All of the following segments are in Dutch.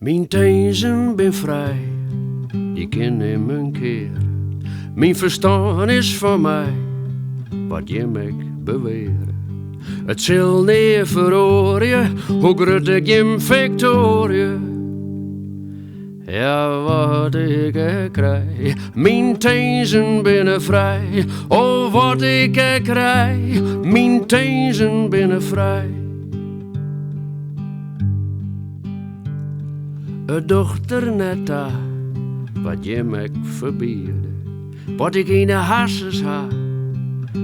Mijn tijzen ben vrij, die ken in mijn keer. Mijn verstand is van mij, wat je meg beweren. Het zal niet verhoren, hoe groot ik in victorie. Ja, wat ik krijg, mijn tijzen binnen vrij. Oh, wat ik krijg, mijn tijzen binnen vrij. Een dochter net daar, wat je me verbierde. Wat ik in de hasses ha,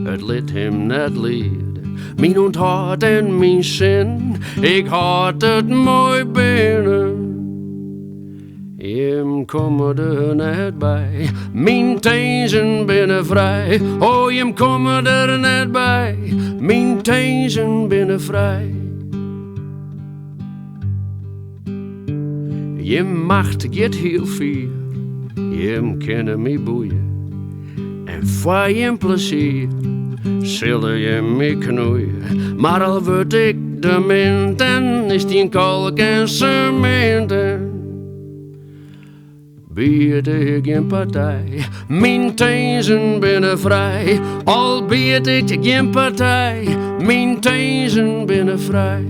het liet hem net leiden. Mijn onthart en mijn zin, ik had het mooi binnen. Je komt er net bij, mijn tijzen binnen vrij. Oh, je komt er net bij, mijn tijzen binnen vrij. Je macht get heel veel, je kennen me boeien. En voor je plezier, zullen je me knoeien. Maar al word ik de minten, is die kalk en cementen. Bied ik geen partij, mijn tijzen binnen vrij. Al bied ik geen partij, mijn tijzen binnen vrij.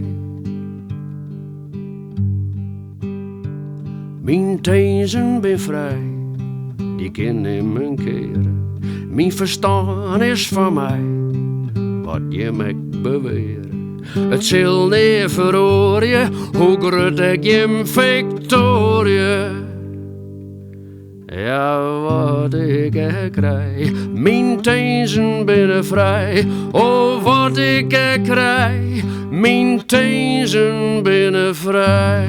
Mijn tijzen ben vrij, die ken in mijn keren. Mijn verstand is van mij, wat je me beweren. Het zal niet verhoren, hoe groot ik in victorie. Ja, wat ik krijg, mijn tijzen binnen vrij. Oh, wat ik krijg, mijn tijzen binnen vrij.